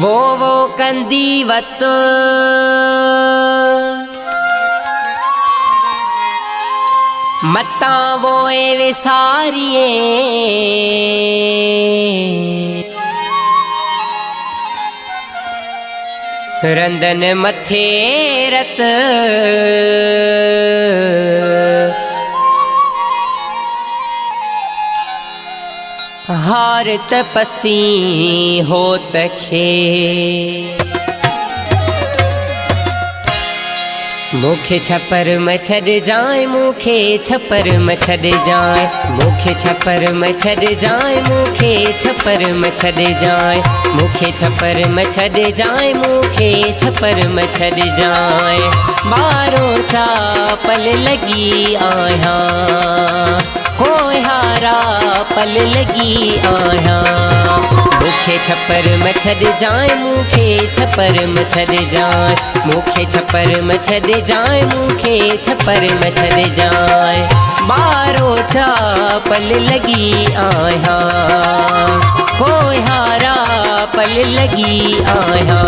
वो कंदीवत मत्ता वो विसारिए रंदन मथे रत हार तपसी हो तखे मुखे छपर मछड़ जाए मुखे छपर मछड़ जाए मुखे छपर मछड़ जाए मुखे छपर मछड़ जाए मुखे छपर मछड़ जाए मुखे छपर मछड़ जाए बारो चापल लगी आया कोई हारा पल लगी आया मुखे छपर मछड़ जाए मुखे छपर मछड़ जाए मुखे छपर मछड़ जाए मुखे छपर मछड़ जाए बारो चापल लगी आया कोई हारा पल लगी आया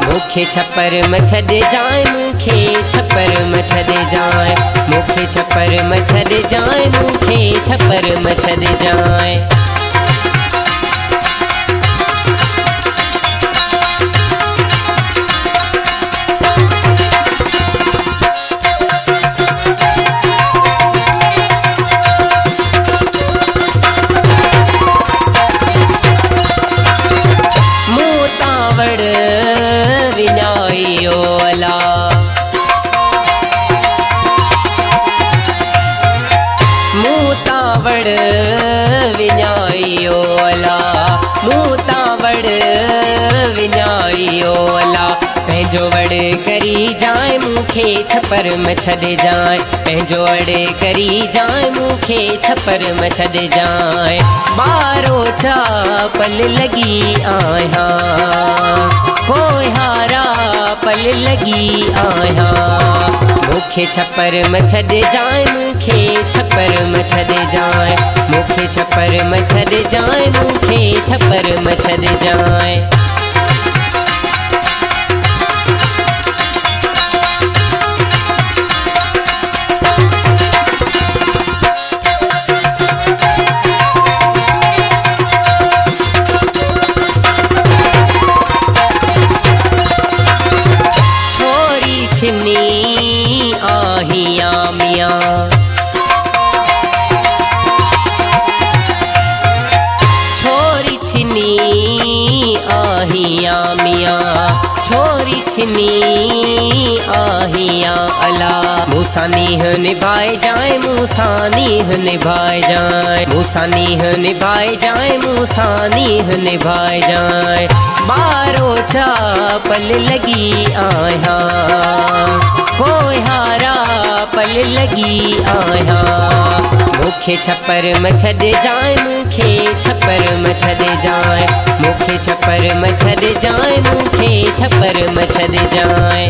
मुखे छपर मछड़ जाए मुखे छपर मछड़ जाए मुखे छपर मछड़ जाए मुखे छपर मछड़ जाए पंहिंजो वड़ करी जाए मुखे छपर मछड़ जाए पंहिंजो वड़ करी जाए मुखे छपर मछड़ जाए बारो चापल लगी आया कोई हारा पल लगी आया मुखे छपर मछड़ जाए मुखे छपर मछड़ जाए मुखे छपर मछड़ जाए मुखे छपर मछड़ जाए छिनी आहिया मियाँ छोरी छिनी आहिया मियाँ छोरी छिनी आहिया अला मूसानीह निभाए जाए मूसानीह निभाए जाए मूसानीह निभाए जाए मूसानीह निभाए जाए बारो चापल लगी आया कोई हारा पल लगी आया मुखे छपर मछड़ जाए मुखे छपर मछड़ जाए मुखे छपर मछड़ जाए मुखे छपर मछड़ जाए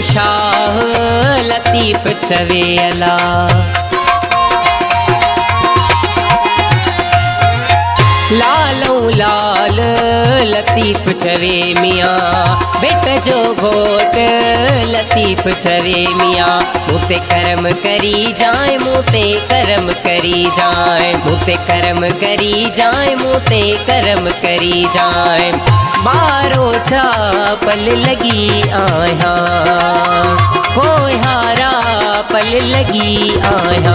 शाह लतीफ छवे अला लालो लाल लतीफ छवे मियाँ बेट जो घोट लतीफ छवे मियाँ मुते करम करी जाए मुते करम करी जाए मुते करम करी जाए मुते करम करी जाए बारो चापल लगी आया कोई हारा पल लगी आया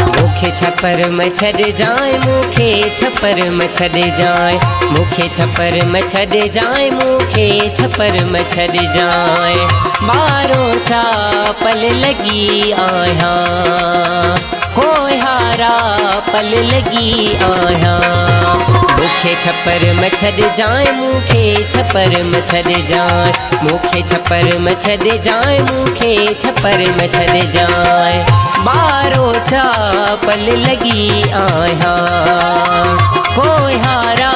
मुखे छपर मछड़ जाए मुखे छपर मछड़ जाए मुखे छपर मछड़ जाए मुखे छपर मछड़ जाए बारो चापल लगी आया कोई हारा पल लगी आया मुखे छपर में छड़ जाए मुखे छपर में छड़ जाए मुखे छपर में छड़ जाए मुखे छपर में छड़ जाए बारो चा पल लगी आया कोई हारा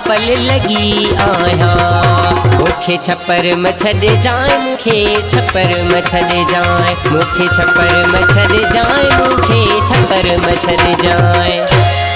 पल लगी आया मुखे छपर में छड़ जाए मुखे छपर में छड़ जाए मुखे छपर में छड़ जाए मुखे छपर में छड़ जाए।